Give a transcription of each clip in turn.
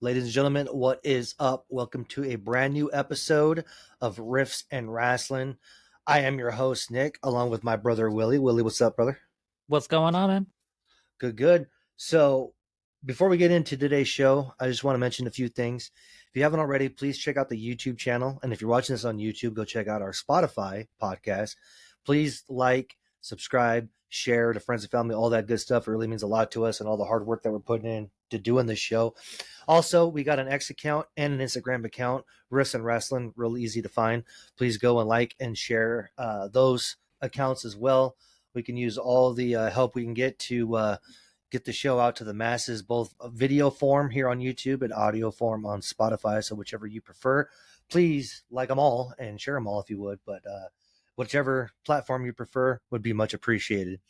Ladies and gentlemen, what is up? Welcome to a brand new episode of Riffs and Rasslin. I am your host, Nick, along with my brother, Willie. Willie, what's up, brother? What's going on, man? Good, good. So, before we get into today's show, I just want to mention a few things. If you haven't already, please check out the YouTube channel. And if you're watching this on YouTube, go check out our Spotify podcast. Please like, subscribe, share to friends and family, all that good stuff. It really means a lot to us and all the hard work that we're putting in to doing this show. Also, we got an X account and an Instagram account, Riffs and Rasslin, real easy to find. Please go and like and share those accounts as well. We can use all the help we can get to get the show out to the masses, both video form here on YouTube and audio form on Spotify. So whichever you prefer, please like them all and share them all if you would. But whichever platform you prefer would be much appreciated.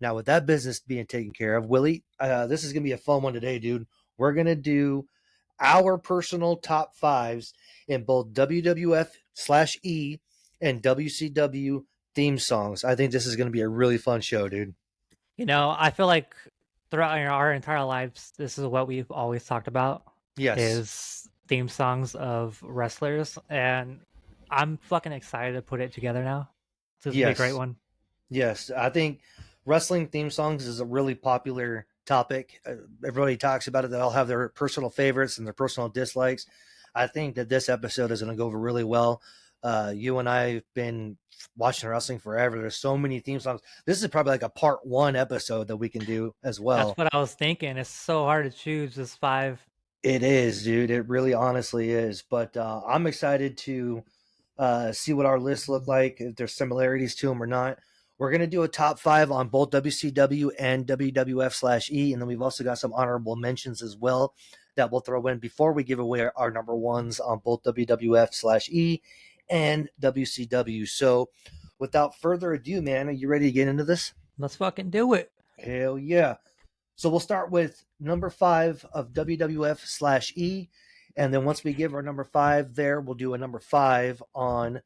Now, with that business being taken care of, Willie, this is going to be a fun one today, dude. We're going to do our personal top fives in both WWF/E and WCW theme songs. I think this is going to be a really fun show, dude. You know, I feel like throughout our entire lives, this is what we've always talked about. Yes. Is theme songs of wrestlers, and I'm fucking excited to put it together now. This is gonna be a great one. Yes, I think wrestling theme songs is a really popular topic. Everybody talks about it. They all have their personal favorites and their personal dislikes. I think that this episode is going to go over really well. You and I have been watching wrestling forever. There's so many theme songs. This is probably like a part one episode that we can do as well. That's what I was thinking. It's so hard to choose just five. It is, dude. It really honestly is. But I'm excited to see what our lists look like, if there's similarities to them or not. We're going to do a top five on both WCW and WWF/E. And then we've also got some honorable mentions as well that we'll throw in before we give away our number ones on both WWF/E and WCW. So without further ado, man, are you ready to get into this? Let's fucking do it. Hell yeah. So we'll start with number 5 of WWF/E. And then once we give our number 5 there, we'll do a number 5 on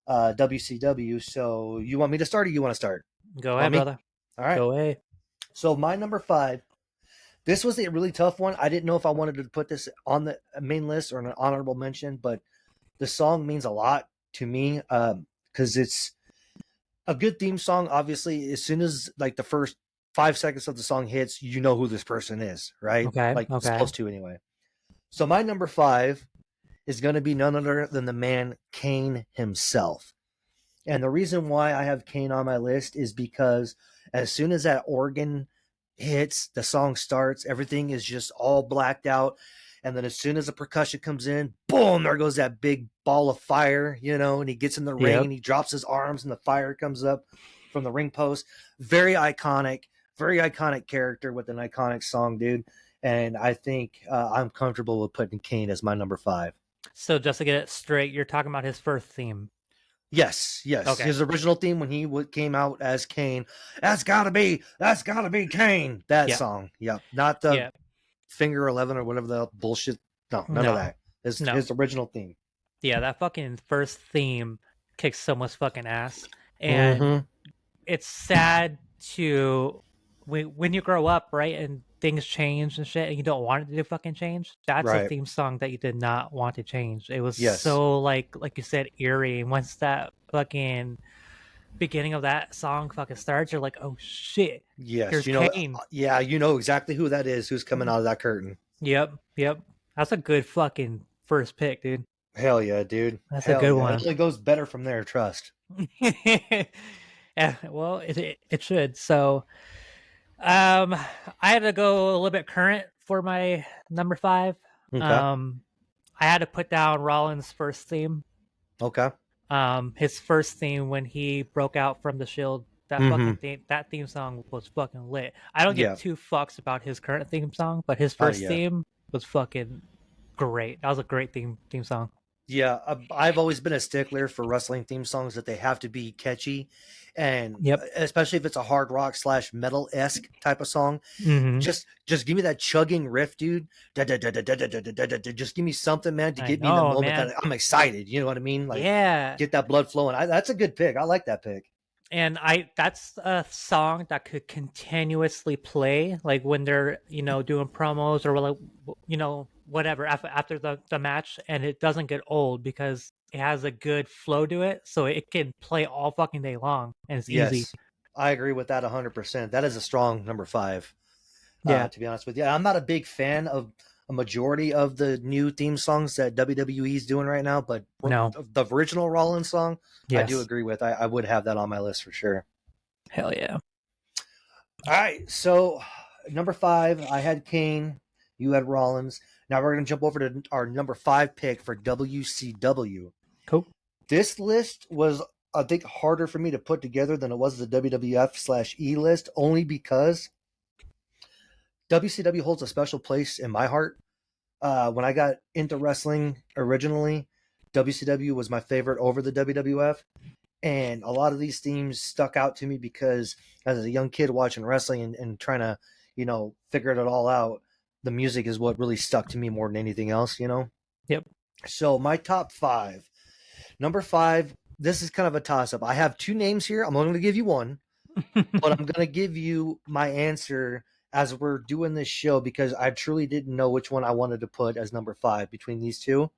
WCW. So you want me to start or you want to start? Go ahead, brother. All right. Go ahead. So my number 5, this was a really tough one. I didn't know if I wanted to put this on the main list or an honorable mention, but the song means a lot to me because it's a good theme song. Obviously, as soon as like the first 5 seconds of the song hits, you know who this person is, right? Okay. It's supposed to anyway. So my number 5 is going to be none other than the man Kane himself. And the reason why I have Kane on my list is because as soon as that organ hits, the song starts, everything is just all blacked out. And then as soon as the percussion comes in, boom, there goes that big ball of fire, and he gets in the ring and he drops his arms and the fire comes up from the ring post. Very iconic character with an iconic song, dude. And I think I'm comfortable with putting Kane as my number 5. So just to get it straight, you're talking about his first theme. Yes. Okay. His original theme when he came out as Kane. That's gotta be Kane. That song. Yep. Not the Finger 11 or whatever the bullshit. No, none of that. His original theme. Yeah, that fucking first theme kicks so much fucking ass. And it's sad to when you grow up, right, and things change and shit, and you don't want it to fucking change. That's a theme song that you did not want to change. It was so like you said, eerie. And once that fucking beginning of that song fucking starts, you're like, oh shit. Yes, Kane. Yeah, you know exactly who that is, who's coming out of that curtain. Yep. That's a good fucking first pick, dude. Hell yeah, dude. That's a good one. It only goes better from there, trust. Yeah, well, it should. So I had to go a little bit current for my number 5. Okay. I had to put down Rollins' first theme. Okay. His first theme when he broke out from the Shield. That fucking that theme song was fucking lit. I don't give 2 fucks about his current theme song, but his first theme was fucking great. That was a great theme song. Yeah, I've always been a stickler for wrestling theme songs that they have to be catchy, and especially if it's a hard rock / metal-esque type of song. Just give me that chugging riff, dude. Just give me something, man, to get me in the moment that I'm excited. You know what I mean? Like, get that blood flowing. That's a good pick. I like that pick. And that's a song that could continuously play, like when they're doing promos or like whatever after the match, and it doesn't get old because it has a good flow to it, so it can play all fucking day long and it's easy. Yes, I agree with that 100%. That is a strong number five. Yeah. To be honest with you, I'm not a big fan of a majority of the new theme songs that WWE is doing right now, but No. the original Rollins song, I do Yes. agree with. I would have that on my list for sure. Hell yeah. All right, so number five, I had Kane, you had Rollins. Now we're going to jump over to our number five pick for WCW. Cool. This list was, I think, harder for me to put together than it was the WWF/E list, only because WCW holds a special place in my heart. When I got into wrestling originally, WCW was my favorite over the WWF. And a lot of these themes stuck out to me because as a young kid watching wrestling and trying to, figure it all out, the music is what really stuck to me more than anything else. Yep. So my top five. Number five, this is kind of a toss up. I have two names here. I'm only going to give you one, but I'm going to give you my answer as we're doing this show because I truly didn't know which one I wanted to put as number five between these two.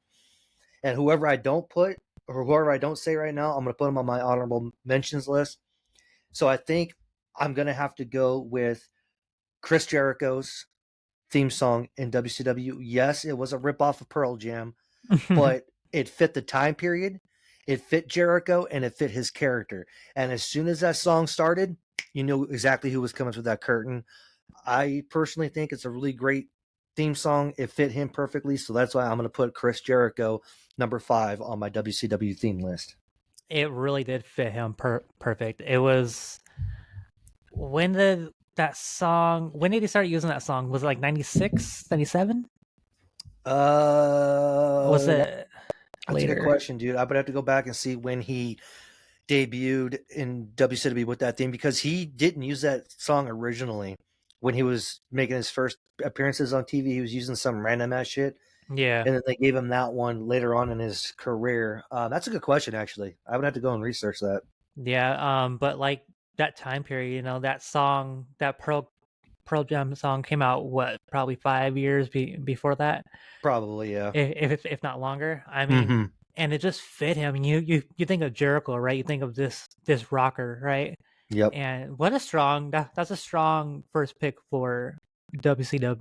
And whoever I don't put or whoever I don't say right now, I'm going to put them on my honorable mentions list. So I think I'm going to have to go with Chris Jericho's theme song in WCW. Yes, it was a ripoff of Pearl Jam, but it fit the time period, it fit Jericho, and it fit his character. And as soon as that song started, you knew exactly who was coming through that curtain. I personally think it's a really great theme song. It fit him perfectly, so that's why I'm going to put Chris Jericho number five on my WCW theme list. It really did fit him perfect. It was when did that song? When did he start using that song? Was it like 96, 97? Was Uh, it that's a good later? question, dude. I would have to go back and see when he debuted in WCW with that theme because he didn't use that song originally when he was making his first appearances on TV. He was using some random ass shit, Yeah. and then they gave him that one later on in his career. That's a good question, actually. I would have to go and research that. Yeah. But like that time period, that song, that Pearl Jam song came out what, probably 5 years before that, Probably, yeah. if not longer. I mean, Mm-hmm. and it just fit him. You think of Jericho, right? You think of this rocker, right? Yep. And what a strong that's a strong first pick for WCW.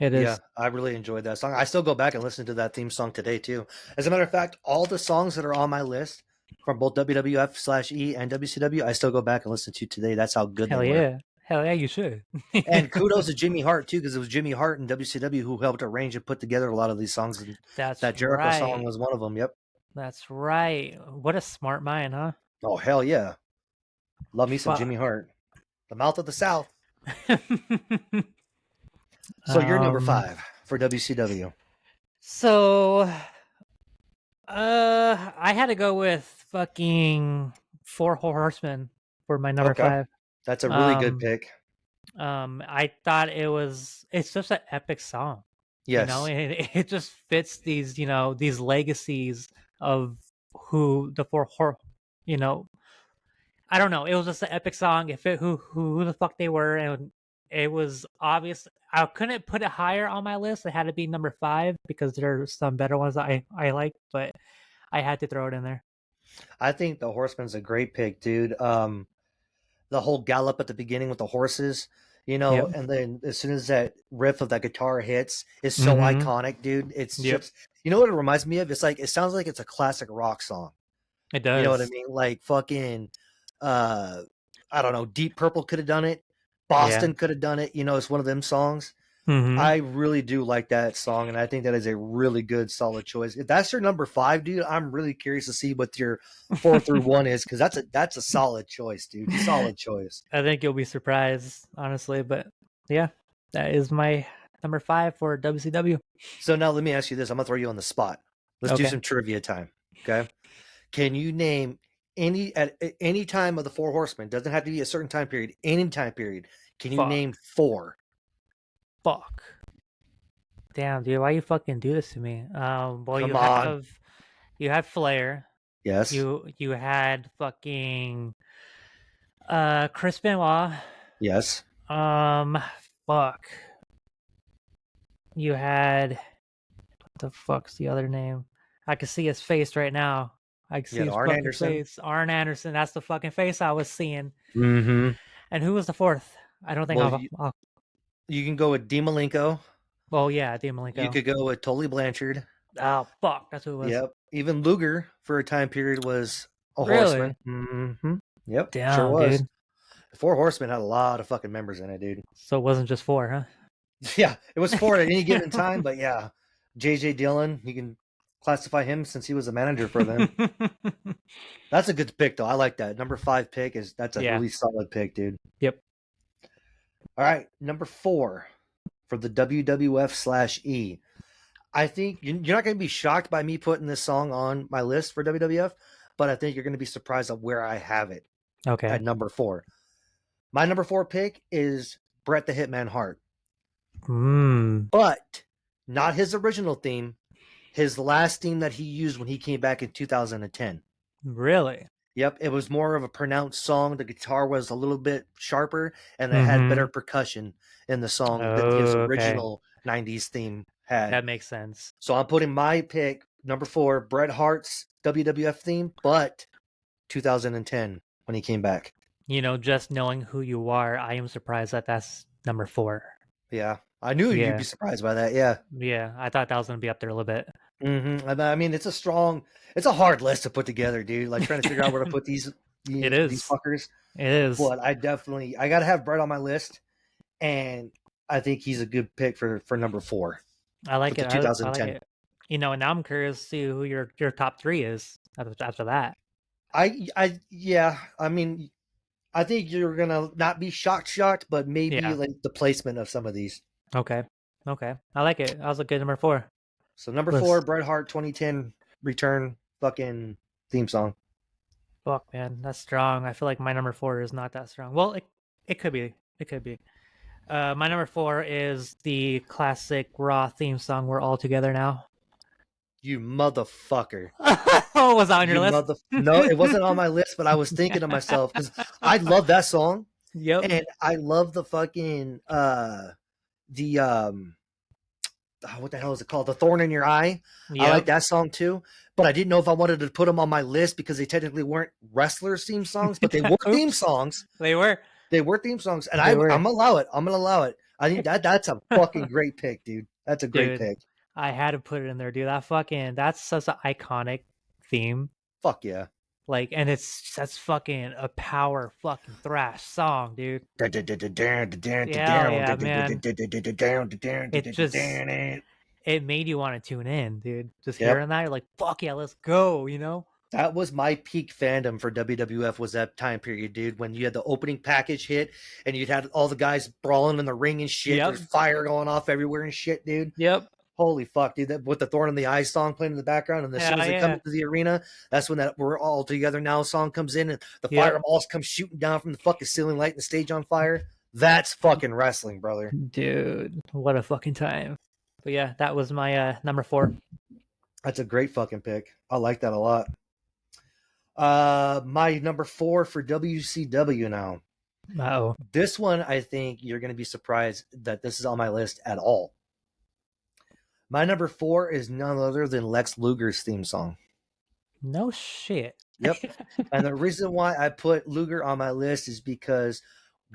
It Yeah, is. I really enjoyed that song. I still go back and listen to that theme song today too. As a matter of fact, all the songs that are on my list from both WWF/E and WCW, I still go back and listen to today. That's how good they Hell were. yeah. Hell yeah, you should. And kudos to Jimmy Hart too, because it was Jimmy Hart and WCW who helped arrange and put together a lot of these songs. And That's that Jericho song right. was one of them. Yep. That's right. What a smart mind, huh? Oh hell yeah, love me some Jimmy Fuck. Hart, the mouth of the South. So you're number um five for WCW. so I had to go with fucking Four Horsemen for my number Okay, five. that's a really good Um pick. I thought it's just an epic song. Yes, It just fits these, these legacies of who the you know, I don't know. It was just an epic song. It fit who the fuck they were, and it was obvious. I couldn't put it higher on my list. It had to be number five because there's some better ones that I like, but I had to throw it in there. I think the Horseman's a great pick, dude. The whole gallop at the beginning with the horses, Yep. and then as soon as that riff of that guitar hits, it's so Mm-hmm. iconic, dude. It's Yep. just, you know what it reminds me of? It's like it sounds like it's a classic rock song. It You know what I does. mean? Like fucking, uh, I don't know. Deep Purple could have done it. Yeah. Boston could have done it. It's one of them songs. Mm-hmm. I really do like that song, and I think that is a really good, solid choice. If that's your number five, dude, I'm really curious to see what your four through one is because that's a solid choice, dude. Solid choice. I think you'll be surprised, honestly, but yeah, that is my number five for WCW. So now let me ask you this. I'm gonna throw you on the spot. Let's do Okay. some trivia time. Okay. Can you name any time of the Four Horsemen? Doesn't have to be a certain time period. Any time period. Can you Fuck. name four? Fuck. Damn, dude, why you fucking do this to me? Well, Come on. you had Flair. Yes. You had fucking Chris Benoit. Yes. Um, fuck. You had. the fuck's the other name? I can see his face right now. I can You see had his Arn fucking Anderson. face. Arn Anderson. That's the fucking face I was seeing. Mm-hmm. And who was the fourth? I don't think Well, I'll. you can go with Dean Malenko. Well, yeah, Dean You Malenko. could go with Tully Blanchard. Oh fuck, that's who it was. Yep. Even Luger for a time period was a horseman. Really? Mm-hmm. Yep. Sure Damn, was. dude. The Four Horsemen had a lot of fucking members in it, dude. So it wasn't just four, huh? Yeah, it was four at any given time, but yeah, JJ Dillon, you can classify him since he was a manager for them. That's a good pick, though. I like that. Number 5 pick that's a Yeah. really solid pick, dude. Yep. All right, number 4 for the WWF/E. I think you're not going to be shocked by me putting this song on my list for WWF, but I think you're going to be surprised at where I have it Okay. at number 4. My number 4 pick is Bret the Hitman Hart. But not his original theme, his last theme that he used when he came back in 2010. Really? Yep, it was more of a pronounced song. The guitar was a little bit sharper, and it had better percussion in the song than his Okay. original 90s theme had. That makes sense. So I'm putting my pick, number 4, Bret Hart's WWF theme, but 2010 when he came back. You know, just knowing who you are, I am surprised that that's number 4. Yeah, I knew you'd Yeah. be surprised by that. Yeah. Yeah, I thought that was gonna be up there a little bit. I mean, it's a hard list to put together, dude. Like trying to figure out where to put these is. fuckers. It is. But I gotta have Brett on my list, and I think he's a good pick for number 4 I like with the it. I like 2010. it. You know, and now I'm curious to see who your top 3 is after that. Yeah. I mean, I think you're gonna not be shocked, but maybe Yeah. like the placement of some of these. Okay. I like it. That was a good number 4. So number 4, Bret Hart 2010 return fucking theme song. Fuck, man, that's strong. I feel like my number 4 is not that strong. Well, it could be. It could be. My number 4 is the classic Raw theme song. We're all together now. You motherfucker. Oh, was that on your list? No, it wasn't on my list, but I was thinking to myself because I love that song. Yep. And I love the fucking what the hell is it called? The Thorn in Your Eye. Yep. I like that song too, but I didn't know if I wanted to put them on my list because they technically weren't wrestlers' theme songs, but they were theme songs. They were theme songs, and I'm gonna allow it. I'm gonna allow it. I think that's a fucking great pick, dude. That's a great pick. I had to put it in there, dude. That's such an iconic theme. Fuck yeah. Like, and that's fucking a power fucking thrash song, dude. Yeah, man. It made you want to tune in, dude. Just hearing that, you're like, fuck yeah, let's go, you know? That was my peak fandom for WWF was that time period, dude, when you had the opening package hit and you'd had all the guys brawling in the ring and shit. Yep. There's fire going off everywhere and shit, dude. Yep. Holy fuck, dude! With the Thorn in the Eye song playing in the background, and as soon as they come into the arena, that's when that "We're All Together Now" song comes in, and the fireballs come shooting down from the fucking ceiling, lighting the stage on fire. That's fucking wrestling, brother. Dude, what a fucking time! But yeah, that was my number 4. That's a great fucking pick. I like that a lot. My number 4 for WCW now. Oh, this one I think you're going to be surprised that this is on my list at all. My number 4 is none other than Lex Luger's theme song. No shit. Yep. And the reason why I put Luger on my list is because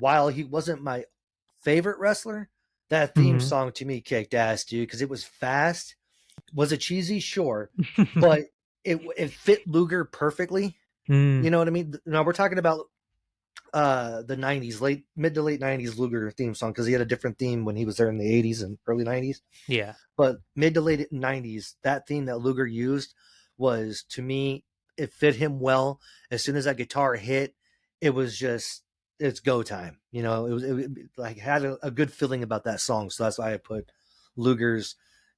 while he wasn't my favorite wrestler, that theme song to me kicked ass, dude, because it was fast. Was it cheesy? Sure. But it fit Luger perfectly. You know what I mean? Now we're talking about the 90s, mid to late 90s Luger theme song, because he had a different theme when he was there in the 80s and early 90s. Yeah. But mid to late 90s, that theme that Luger used was, to me, it fit him well. As soon as that guitar hit, it was just, it's go time. You know, it like had a good feeling about that song. So that's why I put Luger's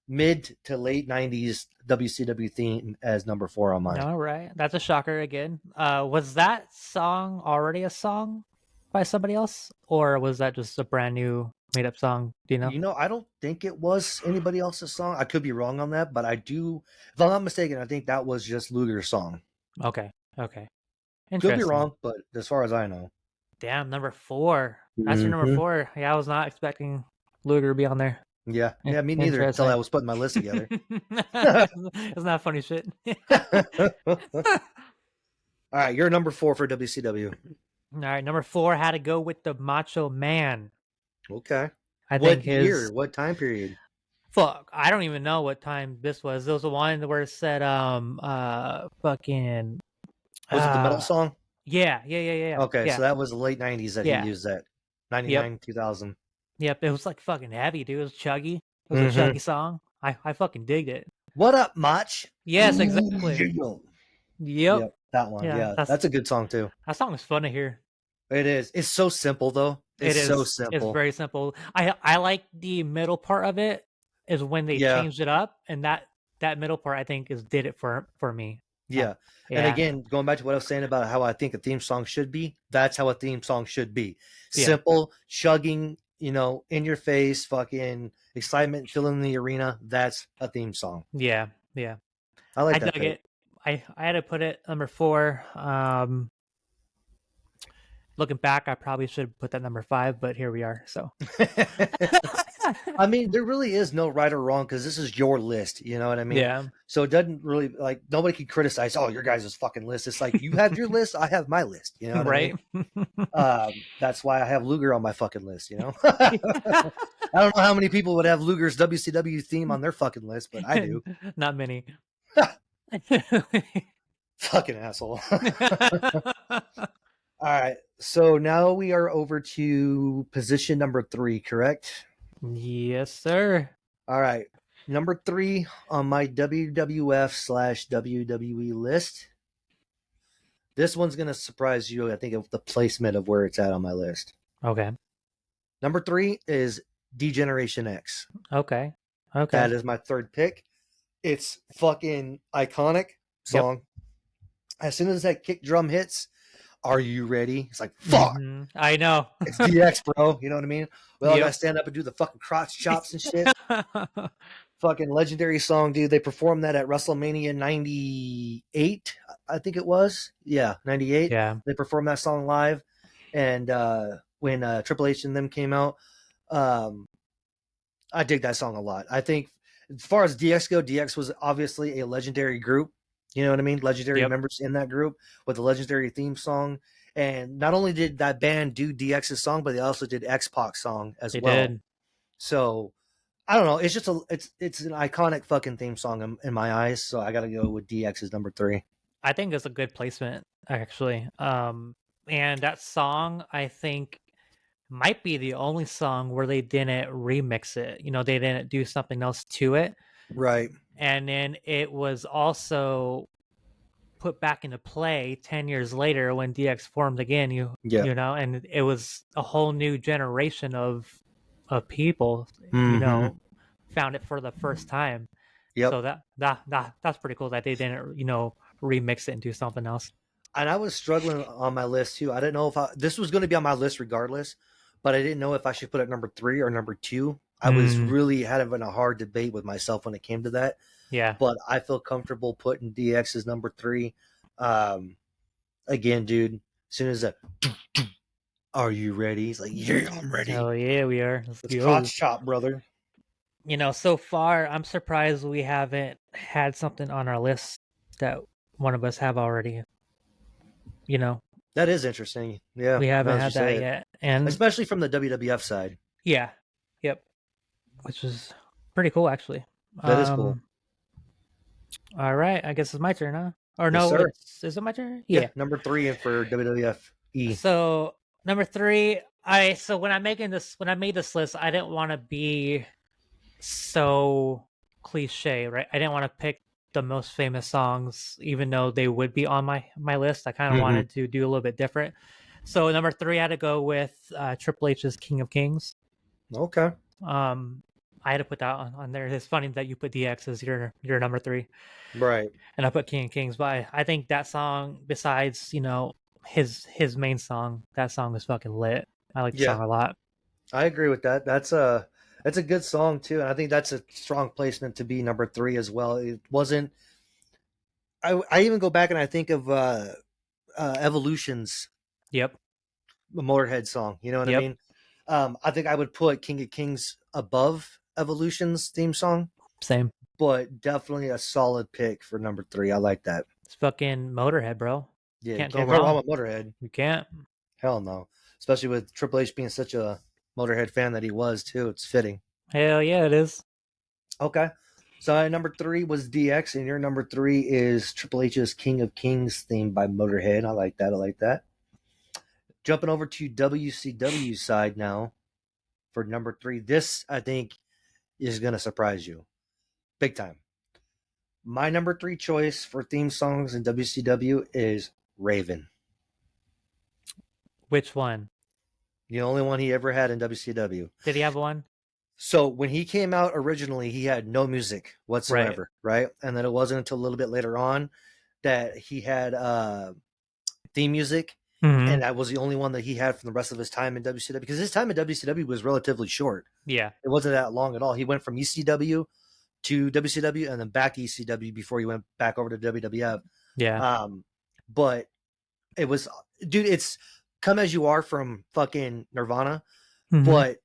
mid to late 90s WCW theme as number 4 on mine. All right. That's a shocker again. Was that song already a song by somebody else? Or was that just a brand new made up song? Do you know? You know, I don't think it was anybody else's song. I could be wrong on that, but I do, if I'm not mistaken, I think that was just Luger's song. Okay. Could be wrong, but as far as I know. Damn, number 4. That's your number 4. Yeah, I was not expecting Luger to be on there. Yeah, yeah, me neither. Until I Interesting. was putting my list together. It's not funny shit. All right, you're number 4 for WCW. All right, number 4 had to go with the Macho Man. Okay. I think What year? his What time period? fuck. I don't even know what time this was. There was the one where it said fucking Was it the metal uh song? yeah Okay, yeah so that was the late 90s that he yeah. used that. Yep 99, 2000. yep. It was like fucking heavy, dude. It was chuggy. It was a Mm-hmm. chuggy song. I fucking digged it. What up, Mach? Yes, Ooh, exactly. yeah. Yep. Yep, that one. Yeah, Yeah, that's a good song too. that song is fun to hear. It is. It's so simple though. It's It so is. It's simple. very simple. I like the middle part of it is when they Yeah, changed it up, and that middle part I think is did it for me. Uh, yeah. And yeah, again, going back to what I was saying about how I think a theme song should be, that's how a theme song should be. yeah, Simple, chugging, in your face, fucking excitement filling the arena. That's a theme song. yeah, yeah. I I like that dug pick. it. I had to put it number 4. Looking back, I probably should put that number 5, but here we are. So I mean, there really is no right or wrong because this is your list. You know what I mean? yeah, So it doesn't really like nobody can criticize. Oh, your guys' fucking list. It's like you have your list, I have my list. You know what I mean? right. That's why I have Luger on my fucking list. I don't know how many people would have Luger's WCW theme on their fucking list, but I do. Not many. Fucking asshole. All right. So now we are over to position number 3, correct? Yes, sir. All right. Number 3 on my WWF/WWE list. This one's going to surprise you, I think, of the placement of where it's at on my list. Okay. Number 3 is D-Generation X. Okay. Okay. That is my third pick. It's fucking iconic Yep. song. As soon as that kick drum hits, are you ready? It's like, fuck. I know. It's DX, bro. You know what I mean? We all got to Yep. stand up and do the fucking crotch chops and shit. Fucking legendary song, dude. They performed that at WrestleMania 98, I think it was. Yeah, 98. Yeah. They performed that song live. And when Triple H and them came out, um, I dig that song a lot. I think as far as DX go, DX was obviously a legendary group. You know what I mean? Legendary Yep. members in that group with a legendary theme song. And not only did that band do DX's song, but they also did X-Pac's song as They well. did. So I don't know. It's just it's an iconic fucking theme song in my eyes. So I got to go with DX's number 3. I think it's a good placement, actually. And that song, I think, might be the only song where they didn't remix it. They didn't do something else to it. Right. And then it was also put back into play 10 years later when DX formed again. Yeah. And it was a whole new generation of people, Mm-hmm. found it for the first time. Yep. So that's pretty cool that they didn't, remix it and do something else. And I was struggling on my list too. I didn't know if this was going to be on my list regardless, but I didn't know if I should put it number 3 or number 2. I was really having a hard debate with myself when it came to that. Yeah. But I feel comfortable putting DX as number 3. Again, dude, as soon as that, are you ready? He's like, yeah, I'm ready. Oh yeah, we are. Let's crotch chop, brother. So far I'm surprised we haven't had something on our list that one of us have already. That is interesting. Yeah, We now haven't that you had say that it, yet. And especially from the WWF side. yeah. Yep. Which is pretty cool actually. That is cool. All right, I guess it's my turn, huh? Or Yes, no, sir. is it my turn? Yeah, Yeah. number 3 for WWF E. So number 3, when I made this list, I didn't want to be so cliche, right? I didn't want to pick the most famous songs, even though they would be on my list. I kind of wanted to do a little bit different. So number 3, I had to go with Triple H's King of Kings. Okay. I had to put that on there. It's funny that you put DX as your number 3. Right. And I put King of Kings, but I think that song, besides his main song, that song is fucking lit. I like the song a lot. I agree with that. That's a good song too, and I think that's a strong placement to be number 3 as well. It wasn't. I even go back and I think of Evolution's Yep. Motorhead song. You know what I mean? I think I would put King of Kings above Evolution's theme song, Same. but definitely a solid pick for number 3. I like that. It's fucking Motorhead, bro. Yeah, you Can't go can't go wrong wrong. with Motorhead. You can't. Hell no. Especially with Triple H being such a Motorhead fan that he was too. It's fitting. Hell yeah, it is. Okay. So number 3 was DX, and your number 3 is Triple H's King of Kings theme by Motorhead. I like that. I like that. Jumping over to WCW side now for number 3. This, I think, is going to surprise you big time. My number 3 choice for theme songs in WCW is Raven. Which one? The only one he ever had in WCW. Did he have one? So when he came out originally, he had no music Right. whatsoever, right? And then it wasn't until a little bit later on that he had theme music, Mm-hmm. and that was the only one that he had from the rest of his time in WCW, because his time in WCW was relatively short. Yeah. It wasn't that long at all. He went from ECW to WCW and then back to ECW before he went back over to WWF. Yeah. But it was, dude, it's Come As You Are from fucking Nirvana, Mm-hmm. but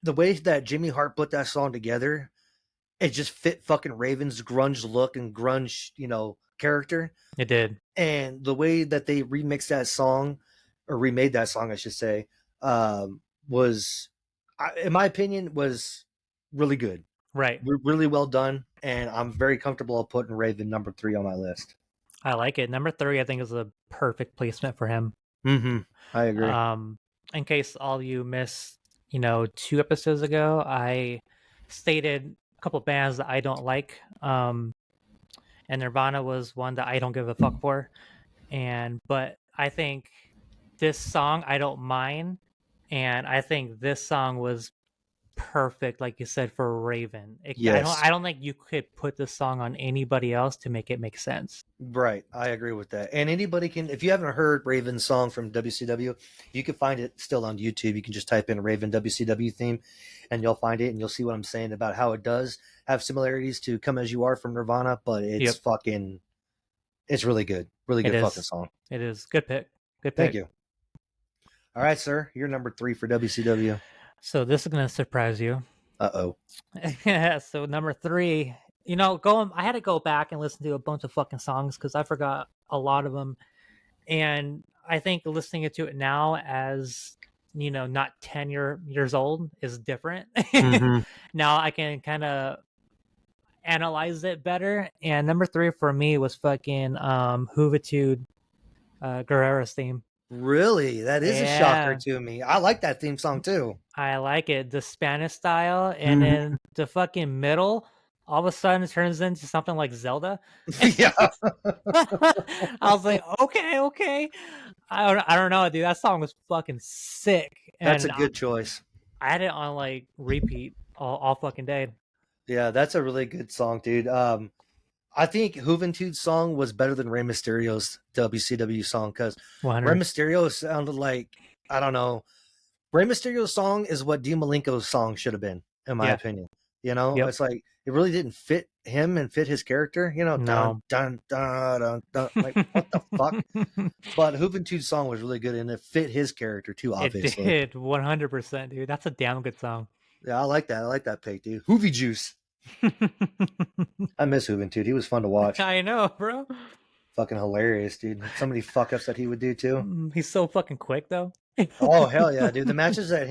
the way that Jimmy Hart put that song together, it just fit fucking Raven's grunge look and grunge, character. It did. And the way that they remixed that song, or remade that song, I should say, was, in my opinion, was really good. Right. Really well done. And I'm very comfortable putting Raven number 3 on my list. I like it. Number 3, I think, is a perfect placement for him. Mm-hmm. I agree. In case all you missed, 2 episodes ago, I stated a couple bands that I don't like. And Nirvana was one that I don't give a fuck for. But I think this song I don't mind, and I think this song was perfect, like you said, for Raven. Yes. I don't think you could put this song on anybody else to make it make sense. Right. I agree with that. And anybody can, if you haven't heard Raven's song from WCW, you can find it still on YouTube. You can just type in Raven WCW theme and you'll find it, and you'll see what I'm saying about how it does have similarities to Come As You Are from Nirvana, but it's it's really good. Really good fucking song. It is. Good pick. Good pick. Thank you. All right, sir. You're number 3 for WCW. So this is going to surprise you. Uh-oh. Yeah, so number 3, I had to go back and listen to a bunch of fucking songs because I forgot a lot of them. And I think listening to it now as, not 10 years old is different. Mm-hmm. Now I can kind of analyze it better. And number 3 for me was fucking Juventud Guerrera's theme. Really? That is a shocker to me. I like that theme song too. I like it. The Spanish style, and then the fucking middle all of a sudden turns into something like Zelda. Yeah. I was like, okay. I don't know, dude. That song was fucking sick. That's a And good choice. I had it on like repeat all fucking day. Yeah, that's a really good song, dude. I think Juventud's song was better than Rey Mysterio's WCW song, because Rey Mysterio sounded like, I don't know, Rey Mysterio's song is what Dean Malenko's song should have been, in my opinion. It's like it really didn't fit him and fit his character. No. Dun dun dun dun. Like, what the fuck? But Juventud's song was really good, and it fit his character too. Obviously, it did 100%, dude. That's a damn good song. Yeah, I like that. I like that pick, dude. Hoovy Juice. I miss Juventud. He was fun to watch. I know, bro. Fucking hilarious, dude. So many fuck ups that he would do too. He's so fucking quick, though. Oh hell yeah, dude! The matches that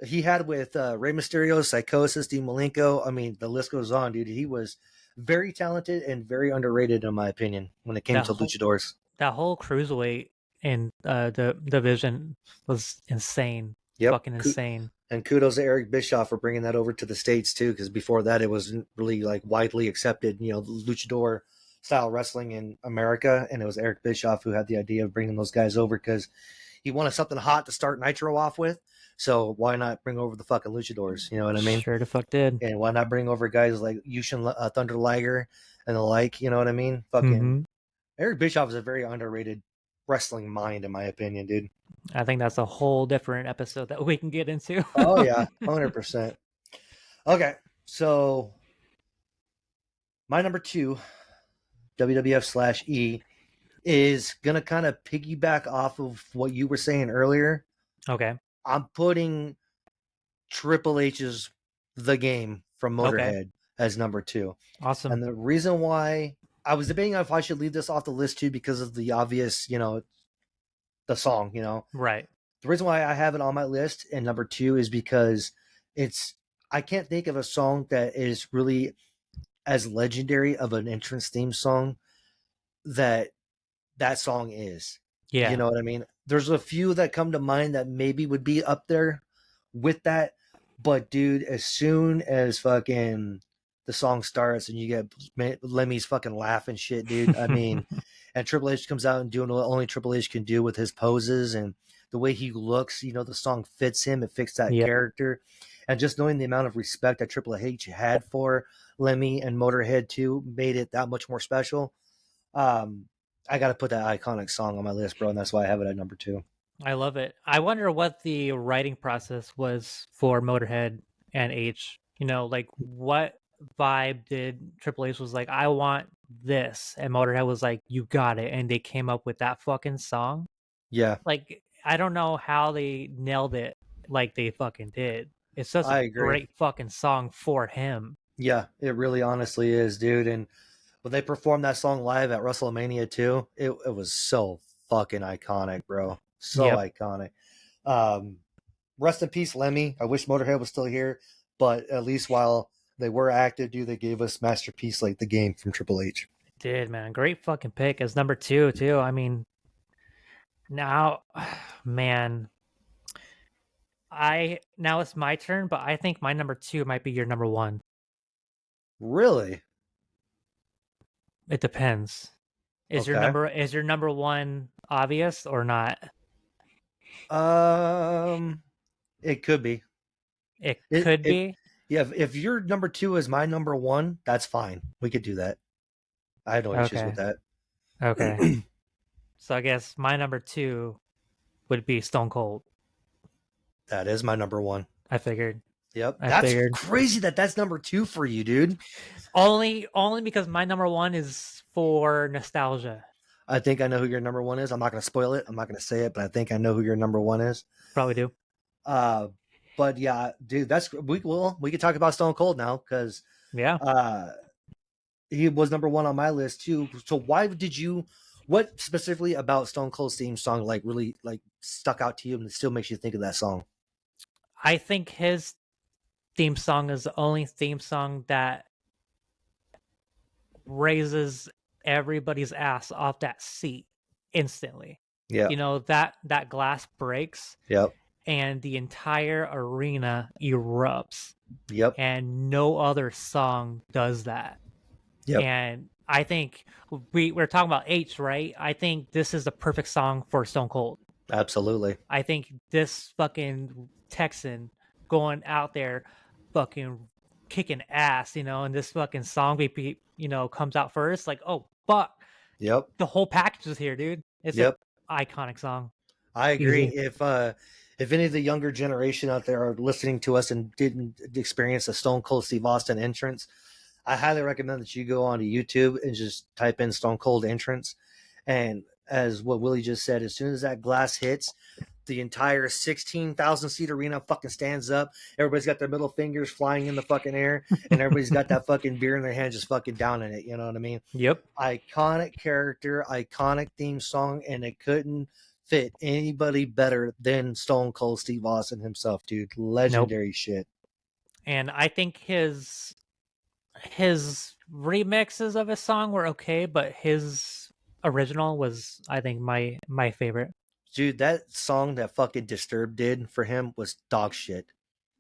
he had with Rey Mysterio, Psychosis, Dean Malenko. I mean, the list goes on, dude. He was very talented and very underrated, in my opinion, when it came to luchadors. That whole cruiserweight in the division was insane. Yep. Fucking insane. And kudos to Eric Bischoff for bringing that over to the States too, because before that it wasn't really like widely accepted, luchador style wrestling in America. And it was Eric Bischoff who had the idea of bringing those guys over because he wanted something hot to start Nitro off with. So why not bring over the fucking luchadors? You know what I mean? Sure the fuck did. And why not bring over guys like Yushin Thunder Liger and the like? You know what I mean? Fucking Eric Bischoff is a very underrated wrestling mind, in my opinion, dude. I think that's a whole different episode that we can get into. Oh yeah, 100%. Okay, so my number 2, WWF/E, is gonna kind of piggyback off of what you were saying earlier. Okay. I'm putting Triple H's The Game from Okay, Motorhead as number 2. awesome. And the reason why I was debating if I should leave this off the list too, because of the obvious, the song, Right. The reason why I have it on my list and number 2 is because it's, I can't think of a song that is really as legendary of an entrance theme song that that song is. You Yeah. know what I mean? There's a few that come to mind that maybe would be up there with that, but dude, as soon as fucking the song starts and you get Lemmy's fucking laughing shit, dude. I mean, and Triple H comes out and doing what only Triple H can do with his poses and the way he looks. The song fits him. It fits that Yep. character, and just knowing the amount of respect that Triple H had for Lemmy and Motorhead too made it that much more special. Um, I got to put that iconic song on my list, bro, and that's why I have it at number 2. I love it. I wonder what the writing process was for Motorhead and H. Like what vibe did Triple H was like, I want this, and Motorhead was like, you got it, and they came up with that fucking song. Yeah, Like I don't know how they nailed it like they fucking did. It's such a I agree. great fucking song for him. Yeah, it really honestly is, dude. And when they performed that song live at WrestleMania too, it was so fucking iconic, bro. So Yep. iconic. Um, Rest in peace, Lemmy. I wish Motorhead was still here, but at least while they were active, dude, they gave us Masterpiece like the game from Triple H. Did, man. Great fucking pick as number 2 too. I mean, now man, I now it's my turn, but I think my number 2 might be your number 1. Really? It depends. Okay. Is your number 1 obvious or not? Um, it could be. It It could it be. Yeah. If your number 2 is my number 1, that's fine. We could do that. I have no issues with Okay. that. Okay. So I guess my number 2 would be Stone Cold. That is my number 1. I figured. Yep. I That's figured. crazy that that's number 2 for you, dude. Only because my number 1 is for nostalgia. I think I know who your number 1 is. I'm not going to spoil it. I'm not going to say it, but I think I know who your number 1 is. Probably do. Uh, but yeah, dude, we could talk about Stone Cold now because Yeah. uh, he was number 1 on my list too. So why did you? What specifically about Stone Cold's theme song like really like stuck out to you and it still makes you think of that song? I think his theme song is the only theme song that raises everybody's ass off that seat instantly. Yeah. That glass breaks Yep. and the entire arena erupts, Yep. and no other song does that. Yep. And I think we're talking about H, right? I think this is the perfect song for Stone Cold. Absolutely. I think this fucking Texan going out there fucking kicking ass, and this fucking song comes out first, like, oh fuck, Yep. the whole package is here, dude. It's an Yep. iconic song. I agree. Easy. If any of the younger generation out there are listening to us and didn't experience a Stone Cold Steve Austin entrance, I highly recommend that you go onto YouTube and just type in Stone Cold entrance. And as what Willie just said, as soon as that glass hits, the entire 16,000 seat arena fucking stands up. Everybody's got their middle fingers flying in the fucking air, and everybody's got that fucking beer in their hand, just fucking down in it. You know what I mean? Yep. Iconic character, iconic theme song, and it couldn't fit anybody better than Stone Cold Steve Austin himself, dude. Nope. Legendary shit. And I think his remixes of his song were okay, but his original was, I think, my favorite. Dude, that song that fucking Disturbed did for him was dog shit.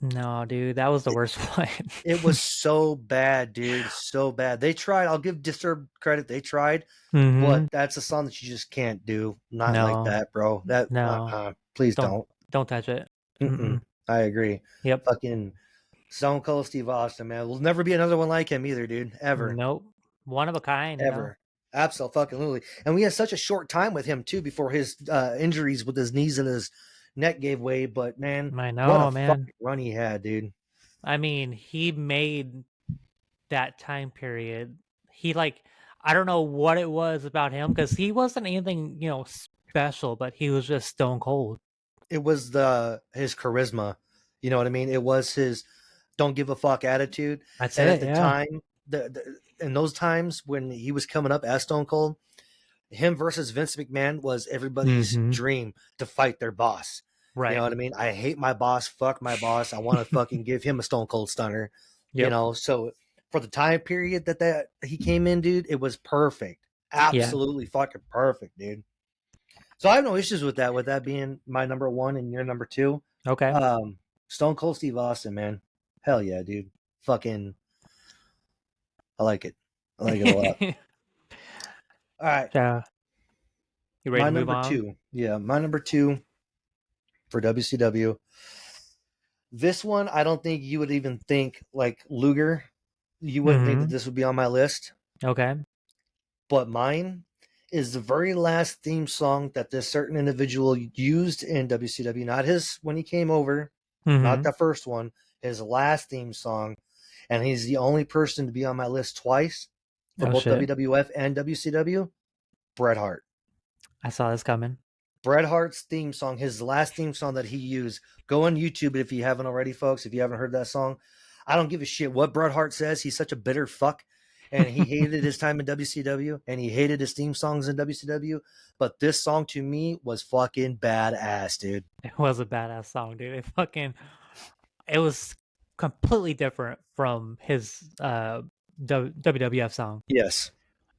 No, dude, that was the It, worst one. it was so bad, dude. So bad. They tried. I'll give Disturbed credit. They tried, Mm-hmm. but that's a song that you just can't do. Not like No, that, bro. That no, please don't don't. don't touch it. Mm-mm. Mm-mm. I agree. Yep. Fucking Stone Cold Steve Austin, man. Will never be another one like him either, dude. Ever. Nope. One of a kind. Ever. Absolutely. And we had such a short time with him too before his injuries with his knees and his neck gave way. But man, I what a know, man. fucking run he had, dude. I mean, he made that time period. He I don't know what it was about him because he wasn't anything, special, but he was just stone cold. It was his charisma. You know what I mean? It was his don't give a fuck attitude. That's And at it. the Yeah. time, in those times when he was coming up as Stone Cold, him versus Vince McMahon was everybody's Mm-hmm. dream to fight their boss. You know Right. what I mean? I hate my boss. Fuck my boss. I want to fucking give him a Stone Cold Stunner. You Yep. know, so for the time period that he came in, dude, it was perfect. Yeah. Absolutely fucking perfect, dude. So I have no issues with that. With that being my number one and your number two, Okay. Stone Cold Steve Austin, man, hell yeah, dude. Fucking, I like it. I like it a lot. All right, So, you ready my to move number on? two. Yeah, my number two for WCW. This one, I don't think you would even think like Luger. You wouldn't think that Mm-hmm. this would be on my list, Okay. but mine is the very last theme song that this certain individual used in WCW. Not his when he came over, not Mm-hmm. the first one. His last theme song, and he's the only person to be on my list twice for Oh both shit. WWF and WCW. Bret Hart. I saw this coming. Bret Hart's theme song, his last theme song that he used. Go on YouTube if you haven't already, folks. If you haven't heard that song, I don't give a shit what Bret Hart says. He's such a bitter fuck, and he hated his time in WCW, and he hated his theme songs in WCW. But this song to me was fucking badass, dude. It was a badass song, dude. It was completely different from his WWF song, Yes,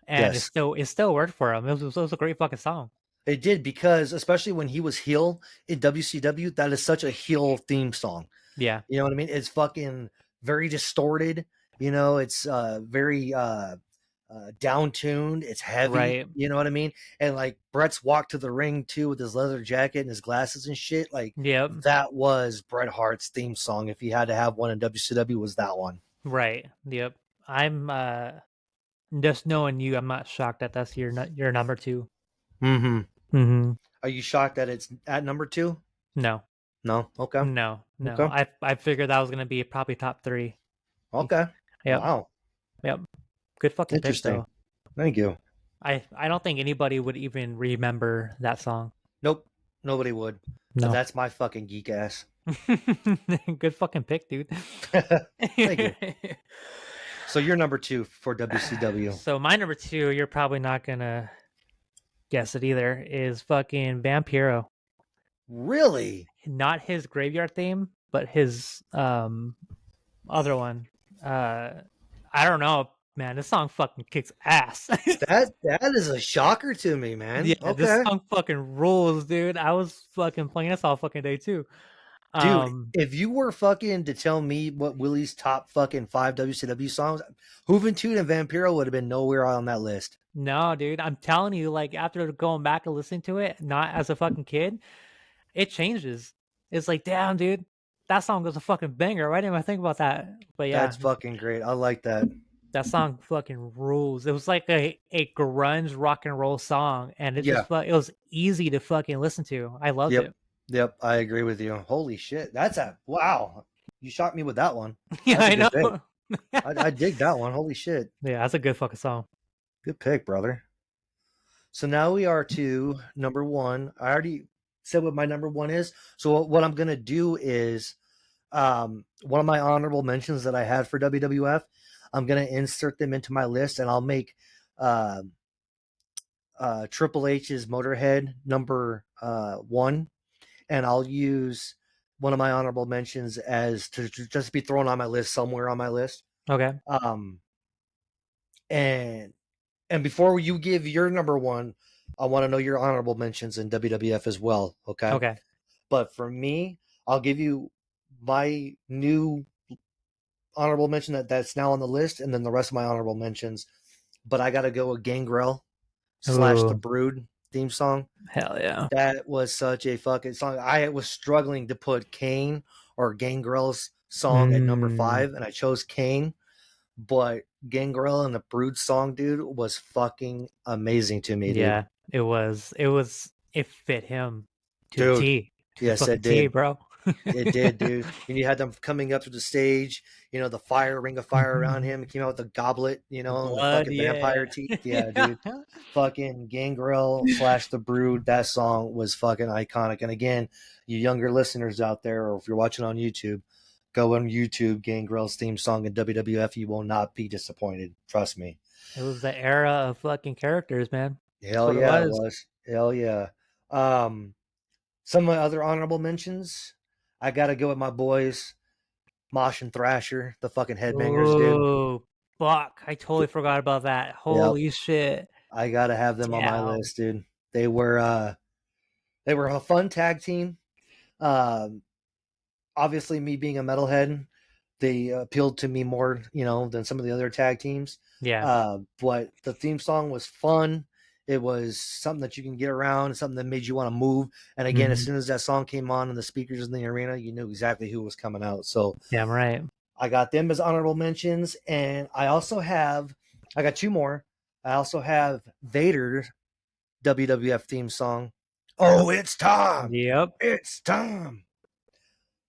and yes, it still worked for him. It was a great fucking song. it did because especially when he was heel in WCW, that is such a heel theme song. Yeah. You know what I mean? It's fucking very distorted. You know, it's very down tuned. It's heavy. Right. You know what I mean? And like Brett's walk to the ring too with his leather jacket and his glasses and shit. Like Yep. that was Bret Hart's theme song. If he had to have one in WCW, was that one? Right. Yep. I'm just knowing you. I'm not shocked that that's your number two. Mm-hmm. Mm-hmm. Are you shocked that it's at number two? No. No. Okay. No. No. Okay. I figured that was gonna be probably top three. Okay. Yep. Wow. Yep. Good fucking pick Interesting. though. Thank you. I don't think anybody would even remember that song. Nope. Nobody would. But No. that's my fucking geek ass. Good fucking pick, dude. Thank you. So you're number two for WCW. So my number two, you're probably not gonna guess it either, is fucking Vampiro. Really? Not his graveyard theme, but his other one. I don't know, man. This song fucking kicks ass. That is a shocker to me, man. Yeah, this Okay. song fucking rules, dude. I was fucking playing this all fucking day too. Dude, Um, if you were fucking to tell me what Willie's top fucking five WCW songs, Juventud and Vampiro would have been nowhere on that list. no, dude, I'm telling you, like after going back and listening to it, not as a fucking kid, it changes. It's like, damn, dude, that song was a fucking banger. Why didn't I think about that? But yeah, That's fucking great. I like that. that song fucking rules. It was like a grunge rock and roll song, and Yeah. it was easy to fucking listen to. I loved Yep. it. Yep. I agree with you. Holy shit. That's a wow. You shocked me with that one. Yeah, That's a I good pick. know. I dig that one. Holy shit. Yeah, that's a good fucking song. Good pick, brother. So now we are to number one. I already said what my number one is. So what I'm gonna do is one of my honorable mentions that I had for WWF. I'm gonna insert them into my list, and I'll make uh, Triple H's Motorhead number one, and I'll use one of my honorable mentions as to just be thrown on my list somewhere on my list. Okay. Um, and before you give your number one, I want to know your honorable mentions in WWF as well. Okay. Okay. But for me, I'll give you my new honorable mention that's now on the list, and then the rest of my honorable mentions. But I got to go with Gangrel / The Ooh, Brood theme song. hell yeah. That was such a fucking song. I was struggling to put Kane or Gangrel's song at number Mm, five, and I chose Kane. But Gangrel and the Brood song, dude, was fucking amazing to me, dude. yeah, it fit him to the Dude, T, to the yes, fucking it T, did. bro. It did, dude. And you had them coming up to the stage, the ring of fire around him. He came out with the goblet, The and the blood, fucking vampire yeah. teeth. Yeah, dude. Fucking Gangrel / The Brood. That song was fucking iconic. And again, you younger listeners out there, or if you're watching on YouTube, Go on YouTube, Gangrel's theme song in WWF. You will not be disappointed. Trust me. It was the era of fucking characters, man. That's Hell what it yeah, it was. was. Hell yeah. Um, some of my other honorable mentions. I gotta go with my boys, Mosh and Thrasher, the fucking headbangers, dude. Ooh, fuck! I totally forgot about that. Yep. Holy shit! I gotta have them on my Damn. list, dude. They were a fun tag team. Um, obviously, me being a metalhead, they appealed to me more, than some of the other tag teams. Yeah. But the theme song was fun. It was something that you can get around, something that made you want to move. And again, as Mhm. soon as that song came on and the speakers in the arena, you knew exactly who was coming out. So Damn right. I got them as honorable mentions. And I got two more. I also have Vader's WWF theme song. Oh, it's time. Yep. It's time.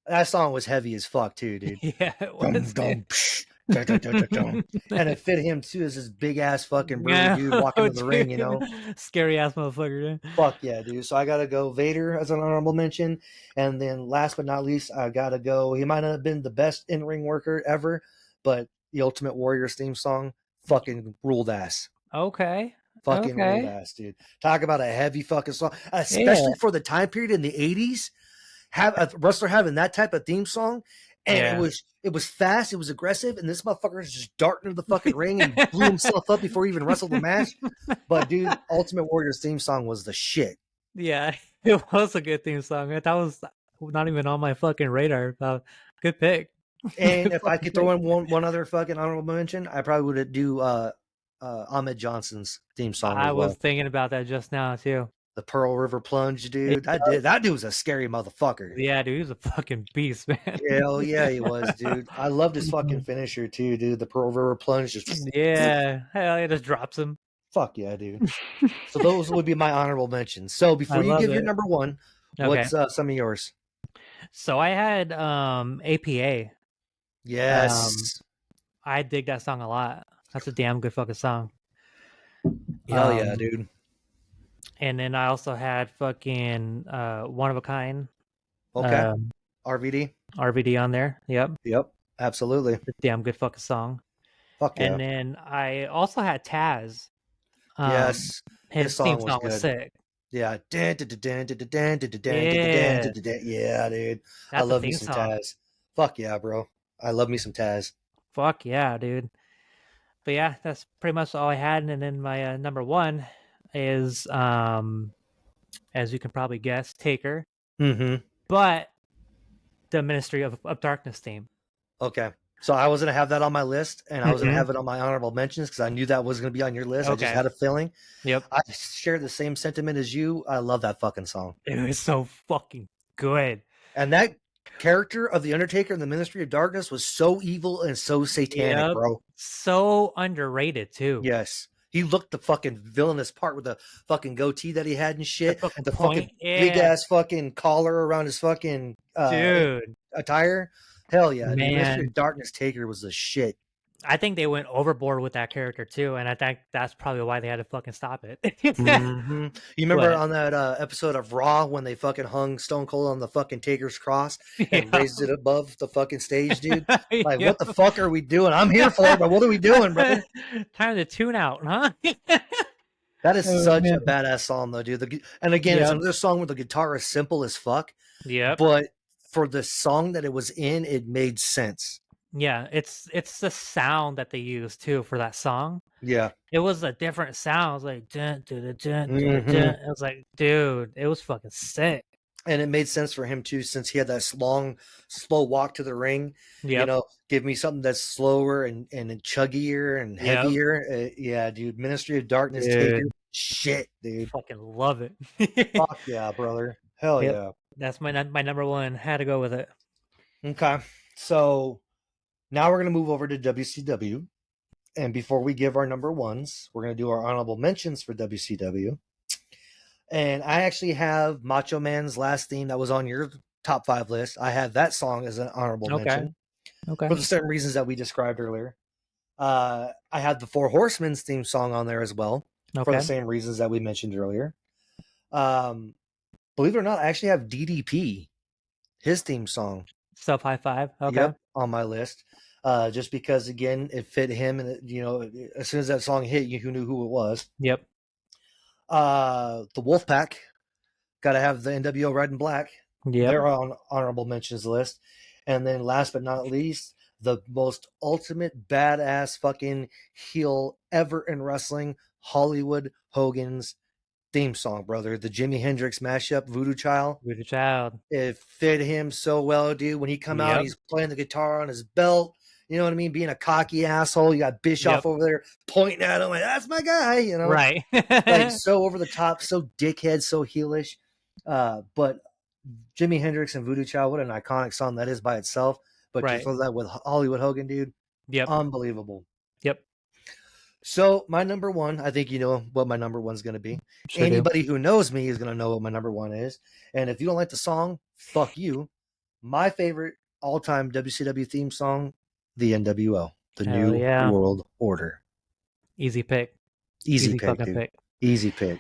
That song was heavy as fuck too, dude. Yeah, it Dum was, dude. dum psh, da, da, da, da, dum. And it fit him too as this big ass fucking burly Yeah, dude walking to the ring, dude. Scary ass motherfucker. Dude. Fuck yeah, dude. So I gotta go Vader as an honorable mention. And then last but not least, I gotta go. He might not have been the best in-ring worker ever, but the Ultimate Warriors theme song fucking ruled ass. Okay. Fucking ruled Okay. ass, dude. Talk about a heavy fucking song. Yeah. Especially for the time period in the 80s. Have a wrestler having that type of theme song, and it Yeah. was fast, it was aggressive, and this motherfucker is just darting into the fucking ring and he blew himself up before he even wrestled the match. But dude, Ultimate Warrior's theme song was the shit. Yeah, it was a good theme song. That was not even on my fucking radar. Good pick. And Good if I fucking could throw pick. in one other fucking honorable mention, I probably would do Ahmed Johnson's theme song I as was well. thinking about that just now too. The Pearl River Plunge, Yeah, dude. That dude was a scary motherfucker. yeah, dude, he's a fucking beast, man. Hell yeah, he was, dude. I loved his fucking finisher too, dude. The Pearl River Plunge, just Yeah, hell, it just drops him. fuck yeah, dude. So those would be my honorable mentions. So I before you love give your it. number one, Okay, what's some of yours? so I had APA. Um, Yes. I dig that song a lot. That's a damn good fucking song. Hell yeah, Um, dude. and then I also had fucking One of a Kind, Okay. um, RVD. RVD on there. Yep, Yep. Absolutely. a damn good fucking song. Fuck And yeah. then I also had Taz. Um, Yes. His his theme song was song was good. sick. Yeah. Yeah, Yeah, dude. I that's a love me theme some song. Taz. Fuck yeah, bro. I love me some Taz. Fuck yeah, dude. But yeah, that's pretty much all I had. And then my number one is, as you can probably guess, Taker, Mm-hmm. but the Ministry of Darkness theme. Okay. So I was gonna have that on my list, and I was gonna Hmm. have it on my honorable mentions because I knew that was gonna be on your list. I just Okay. had a feeling. Yep. I share the same sentiment as you. I love that fucking song. It was so fucking good. And that character of the Undertaker in the Ministry of Darkness was so evil and so satanic, Yep. bro. So underrated too. Yes. He looked the fucking villainous part with the fucking goatee that he had and The shit. fucking The point. fucking big Yeah. ass fucking collar around his fucking Dude. attire. Hell yeah, dude. Ministry Man. of Darkness Taker was the shit. I think they went overboard with that character too, and I think that's probably why they had to fucking stop it. You remember But on that episode of Raw when they fucking hung Stone Cold on the fucking Taker's cross and yeah, raised it above the fucking stage, dude? Like, yeah. what the fuck are we doing? I'm here for it, but what are we doing, brother? Time to tune out, huh? That is Oh such man. a badass song, though, dude. And again, it's Yep. another song where the guitar is simple as fuck, Yep. but for the song that it was in, it made sense. Yeah, it's the sound that they used too for that song. Yeah. It was a different sound. It was like dun, dun, dun, dun, dun, dun, hmm dun. It was like, dude, it was fucking sick. And it made sense for him too, since he had that long, slow walk to the ring. Yep. Give me something that's slower and chuggier and Yep. heavier. Yeah, dude. Ministry of Darkness Taker. Dude, Shit, dude. fucking love it. Fuck yeah, brother. Hell Yep. yeah. That's my number one. Had to go with it. Okay. So now we're gonna move over to WCW. And before we give our number ones, we're gonna do our honorable mentions for WCW. And I actually have Macho Man's last theme that was on your top 5 list. I have that song as an honorable Okay. mention Okay. for the same reasons that we described earlier. I had the Four Horsemen's theme song on there as well for the Okay. same reasons that we mentioned earlier. Um, believe it or not, I actually have DDP, his theme song. Sub high five. Okay. Yep, on my list. Just because again, it fit him, and as soon as that song hit, you who knew who it was. Yep. The Wolfpack, got to have the NWO Red and Black. Yep. They're on honorable mentions list. And then last but not least, the most ultimate badass fucking heel ever in wrestling, Hollywood Hogan's theme song, brother. The Jimi Hendrix mashup, Voodoo Child. With a child. It fit him so well, dude. When he come out, Yep. he's playing the guitar on his belt. You know what I mean? Being a cocky asshole. You got Bischoff Yep. over there pointing at him like, that's my guy, Right. like so over the top, so dickhead, so heelish. But Jimi Hendrix and Voodoo Child, what an iconic song that is by itself. But to Right. throw that with Hollywood Hogan, dude, Yep. unbelievable. Yep. So my number one, I think you know what my number one's going to be. Sure do. Anybody who knows me is going to know what my number one is. And if you don't like the song, fuck you. My favorite all-time WCW theme song, the NWO, the Hell New yeah. World Order. Easy pick. Easy pick, fucking dude. pick. Easy pick.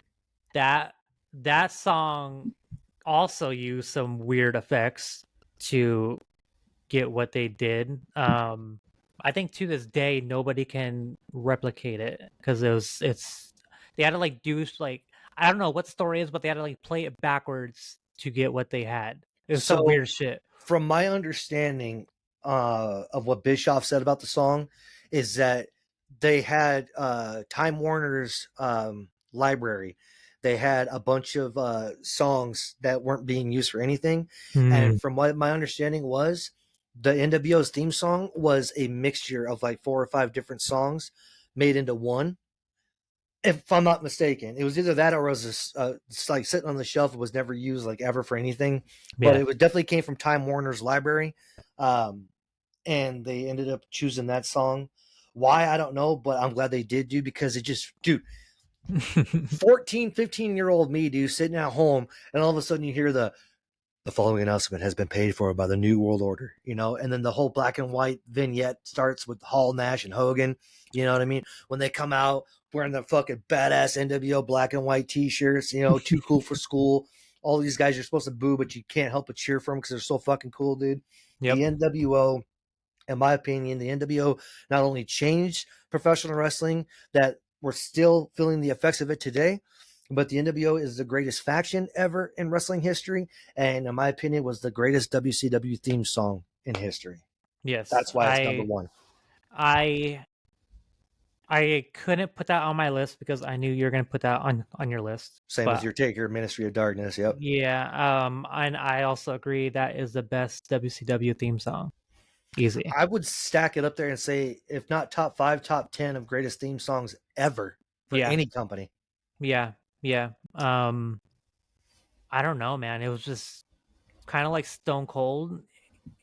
That song also used some weird effects to get what they did. I think to this day nobody can replicate it because they had to like do like I don't know what the story is, but they had to like play it backwards to get what they had. It was some So weird shit. from my understanding of what Bischoff said about the song is that they had Time Warner's library. They had a bunch of songs that weren't being used for anything. And from what my understanding was, the NWO's theme song was a mixture of like 4 or 5 different songs made into one. If I'm not mistaken, it was either that or it was like sitting on the shelf. It was never used like ever for anything, but Yeah. it definitely came from Time Warner's library, and they ended up choosing that song. Why I don't know, but I'm glad they did, dude, because it just, dude, 14, 15-year-old me, dude, sitting at home, and all of a sudden you hear the following announcement has been paid for by the New World Order, and then the whole black and white vignette starts with Hall, Nash, and Hogan. You know what I mean? When they come out wearing the fucking badass NWO black and white t-shirts, too cool for school. All these guys you're supposed to boo, but you can't help but cheer for them because they're so fucking cool, dude. Yep. The NWO, in my opinion, the NWO not only changed professional wrestling, that we're still feeling the effects of it today, but the NWO is the greatest faction ever in wrestling history, and in my opinion, was the greatest WCW theme song in history. Yes. That's why it's number one. I couldn't put that on my list because I knew you were going to put that on your list. Same with your take, your Ministry of Darkness. Yep. Yeah. And I also agree that is the best WCW theme song. Easy. I would stack it up there and say, if not top 5, top 10 of greatest theme songs ever for any company. Yeah. Yeah. I don't know, man. It was just kind of like Stone Cold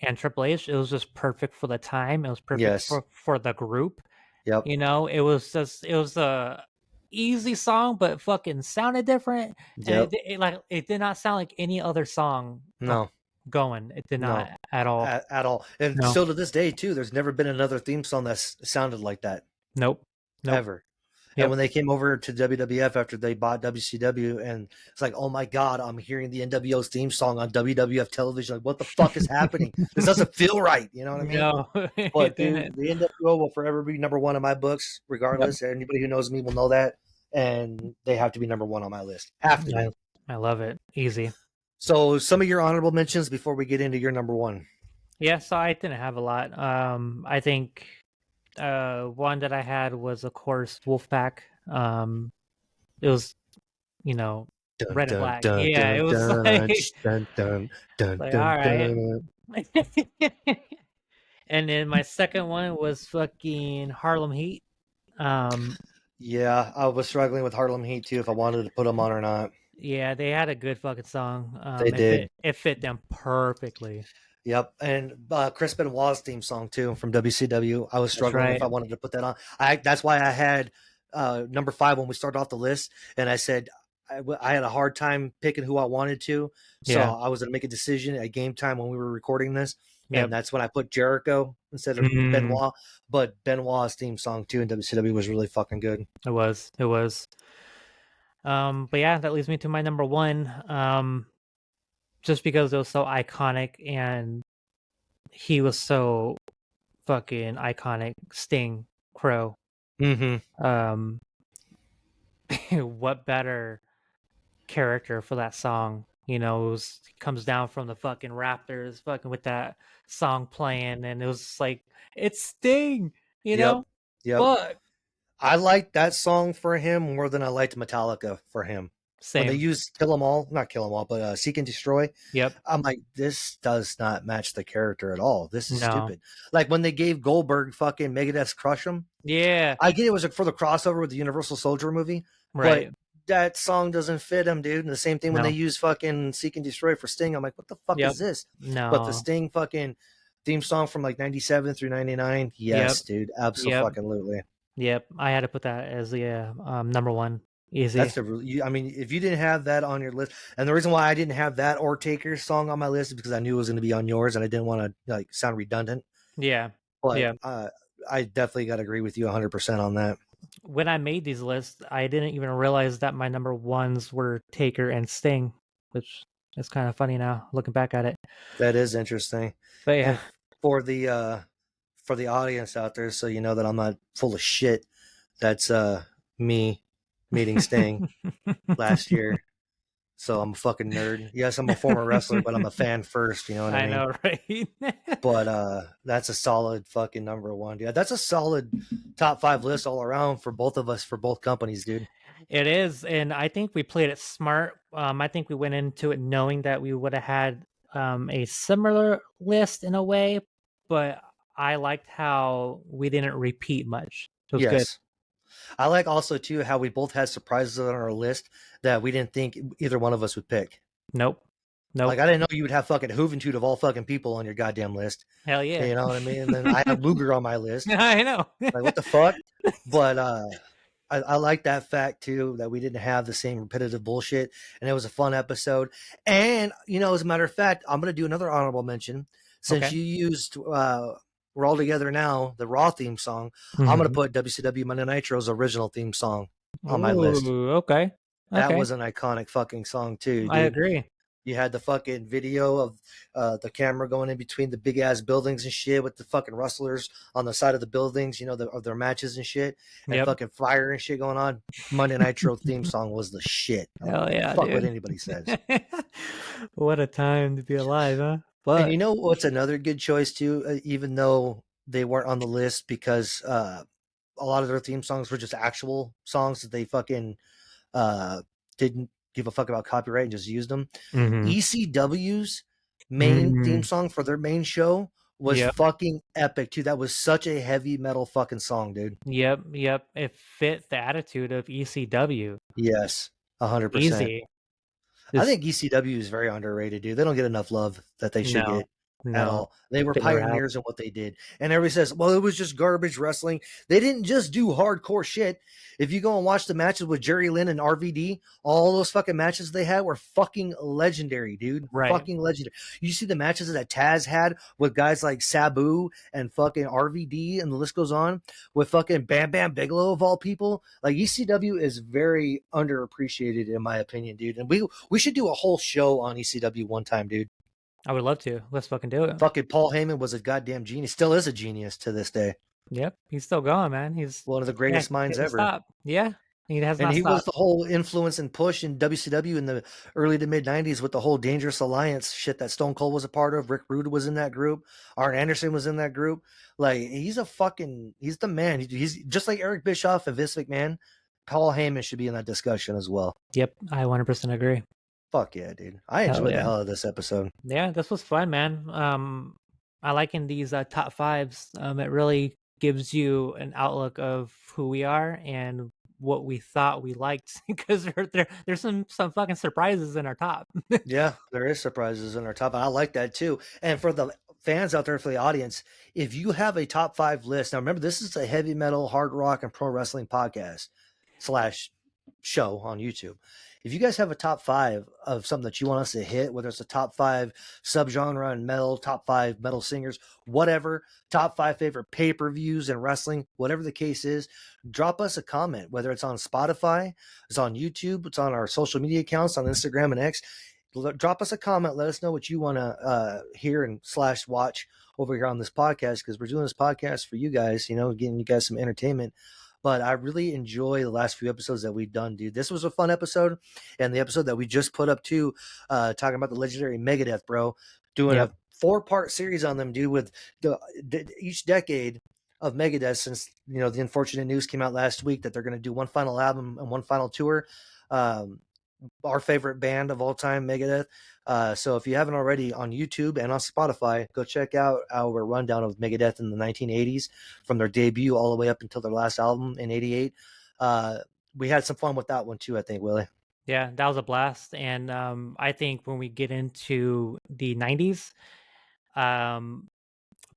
and Triple H. It was just perfect for the time. It was perfect for the group. Yep. It was a easy song, but fucking sounded different. And Yep. it did not sound like any other song. No. Going. It did No. not at all. At all. And No. still to this day, too, there's never been another theme song that's sounded like that. Nope. Ever. Yep. And when they came over to WWF after they bought WCW, and it's like, oh my God, I'm hearing the NWO's theme song on WWF television. Like, what the fuck is happening? This doesn't feel right. You know what I mean? No, But dude, the NWO will forever be number one in my books, regardless. Yep. Anybody who knows me will know that. And they have to be number one on my list. Have to be. I love it. Easy. So some of your honorable mentions before we get into your number one. Yeah, so I didn't have a lot. I think one that I had was, of course, Wolfpack. It was, red and black. Yeah, it was like all right. And then my second one was fucking Harlem Heat. Yeah, I was struggling with Harlem Heat too, if I wanted to put them on or not. Yeah, they had a good fucking song. They did. It fit them perfectly. Yep, and Chris Benoit's theme song too from WCW. I was struggling if I wanted to put that on. That's why I had number 5 when we started off the list, and I said I had a hard time picking who I wanted to, so I was gonna make a decision at game time when we were recording this, and that's when I put Jericho instead of Benoit. But Benoit's theme song too in WCW was really fucking good. It was. But yeah, that leads me to my number one. Just because it was so iconic and he was so fucking iconic. Sting, Crow. Mm-hmm. Um, what better character for that song? You know, he comes down from the fucking Raptors, fucking with that song playing, and it was like it's Sting. You Yep. know, Yep. fuck. I liked that song for him more than I liked Metallica for him. When they Same. used Kill 'Em All, not Kill 'Em All, but Seek and Destroy, Yep. I'm like, this does not match the character at all. This is No. stupid. Like when they gave Goldberg fucking Megadeth's Crush 'Em, Yeah. I get it was for the crossover with the Universal Soldier movie, but Right. that song doesn't fit him, dude. And the same thing when they No. use fucking Seek and Destroy for Sting. I'm like, what the fuck Yep. is this? But the No. Sting fucking theme song from like 97 through 99, Yep. yes, dude. Yep. Absolutely. Yep. I had to put that as the number one. Easy. That's I mean, if you didn't have that on your list, and the reason why I didn't have that or Taker's song on my list is because I knew it was going to be on yours, and I didn't want to like sound redundant. Yeah. But Yeah. I definitely got to agree with you 100% on that. When I made these lists, I didn't even realize that my number ones were Taker and Sting, which is kind of funny now looking back at it. That is interesting. But yeah. And for the audience out there, so you know that I'm not full of shit. That's me meeting Sting last year. So I'm a fucking nerd. Yes, I'm a former wrestler, but I'm a fan first. You know what I I mean? know, right? But that's a solid fucking number one, dude. That's a solid top 5 list all around for both of us, for both companies, dude. It is, and I think we played it smart. I think we went into it knowing that we would have had a similar list in a way, but I liked how we didn't repeat much. It was good. Yes. I like also too how we both had surprises on our list that we didn't think either one of us would pick. Nope. Like Nope. I didn't know you would have fucking Juventud of all fucking people on your goddamn list. Hell yeah. You know what I mean? And then I have Luger on my list. I know. Like what the fuck? But I like that fact too that we didn't have the same repetitive bullshit, and it was a fun episode. And you know, as a matter of fact, I'm gonna do another honorable mention since Okay. you used "We're All Together Now," the Raw theme song. I'm gonna Mhm. put WCW Monday Nitro's original theme song on my list. Ooh, okay. That Okay. was an iconic fucking song too, I dude. agree. You had the fucking video of the camera going in between the big ass buildings and shit with the fucking rustlers on the side of the buildings, you know, of their matches and shit, and Yep. fucking fire and shit going on. Monday Nitro theme song was the shit. I don't Hell give a yeah, fuck what dude. anybody says. What a time to be alive, huh? And But you know what's another good choice too, even though they weren't on the list because a lot of their theme songs were just actual songs that they fucking didn't give a fuck about copyright and just used them. mhm. ECW's main theme Mhm. song for their main show was Yep. fucking epic too. That was such a heavy metal fucking song, dude. Yep. Yep. It fit the attitude of ECW. Yes, 100%. Easy. I Just think ECW is very underrated, dude. They don't get enough love that they should no. get at No. all. They were They never have. pioneers in what they did. And everybody says, well, it was just garbage wrestling. They didn't just do hardcore shit. If you go and watch the matches with Jerry Lynn and RVD, all those fucking matches they had were fucking legendary, dude. Right. Fucking legendary. You see the matches that Taz had with guys like Sabu and fucking RVD, and the list goes on, with fucking Bam Bam Bigelow of all people. Like ECW is very underappreciated in my opinion, dude. And we should do a whole show on ECW one time, dude. I would love to. Let's fucking do it. Fucking Paul Heyman was a goddamn genius. Still is a genius to this day. Yep. He's still going, man. He's One of the greatest minds can't ever. stop. Yeah. He has And not he was stopped. the whole influence and push in WCW in the early to mid 90s with the whole Dangerous Alliance shit that Stone Cold was a part of. Rick Rude was in that group. Arn Anderson was in that group. Like, he's the man. He's just like Eric Bischoff and Vince McMahon. Paul Heyman should be in that discussion as well. Yep. I 100% agree. Fuck yeah, dude. I Hell enjoyed the yeah. hell out of this episode. Yeah, this was fun, man. I like in these top fives. It really gives you an outlook of who we are and what we thought we liked because there's some fucking surprises in our top. Yeah, there is surprises in our top. I like that too. And for the fans out there, for the audience, if you have a top 5 list, now remember this is a heavy metal, hard rock, and pro wrestling podcast slash show on YouTube. If you guys have a top 5 of something that you want us to hit, whether it's a top 5 subgenre in metal, top 5 metal singers, whatever, top 5 favorite pay-per-views in wrestling, whatever the case is, drop us a comment, whether it's on Spotify, it's on YouTube, it's on our social media accounts on Instagram and X. drop us a comment. Let us know what you want to hear and / watch over here on this podcast, because we're doing this podcast for you guys, getting you guys some entertainment. But I really enjoy the last few episodes that we've done, dude. This was a fun episode, and the episode that we just put up too, talking about the legendary Megadeth, bro, doing Yep. a 4-part series on them, dude, with each decade of Megadeth, since the unfortunate news came out last week that they're going to do one final album and one final tour. Our favorite band of all time, Megadeth. So if you haven't already, on YouTube and on Spotify, go check out our rundown of Megadeth in the 1980s, from their debut all the way up until their last album in '88. We had some fun with that one too, I think, Willie. Yeah, that was a blast. And I think when we get into the 90s, um,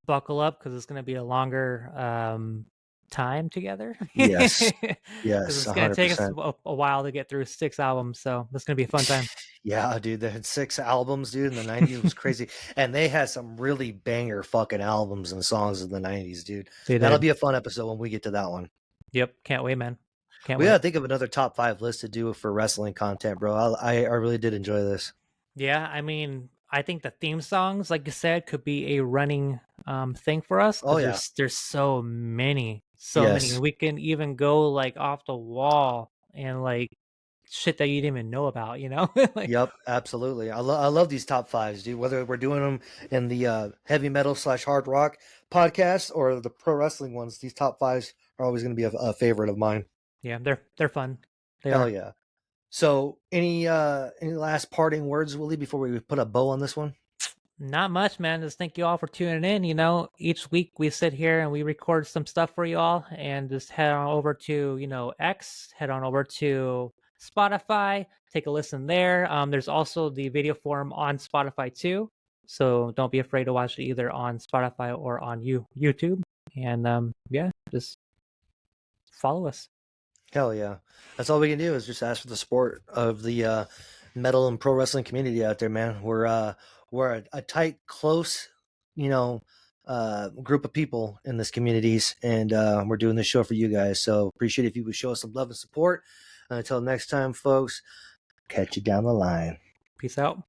buckle up, because it's going to be a longer time together. Yes, Because yes, it's going to take us 100%. a while to get through 6 albums. So it's going to be a fun time. Yeah, dude, they had 6 albums, dude, in the '90s. It was crazy, and they had some really banger fucking albums and songs in the '90s, dude. They That'll did. be a fun episode when we get to that one. Yep. Can't wait, man. Can't We wait. gotta think of another top 5 list to do for wrestling content, bro. I really did enjoy this. Yeah, I mean, I think the theme songs, like you said, could be a running thing for us, Oh because yeah, there's so many, so many, yes, and we can even go like off the wall and like shit that you didn't even know about, like yep, absolutely. I love these top 5s, dude. Whether we're doing them in the heavy metal / hard rock podcast or the pro wrestling ones, these top 5s are always going to be a favorite of mine. yeah, they're fun. They Hell are. yeah. So any last parting words, Willie, before we put a bow on this one? Not much, man. Just thank you all for tuning in. Each week we sit here and we record some stuff for you all, and just head on over to, X, head on over to Spotify, take a listen there. There's also the video form on Spotify too. So don't be afraid to watch it either on Spotify or on YouTube. And yeah, just follow us. Hell yeah. That's all we can do is just ask for the support of the metal and pro wrestling community out there, man. We're a tight, close, you know, group of people in this communities, and we're doing this show for you guys. So appreciate if you would show us some love and support. Until next time, folks, catch you down the line. Peace out.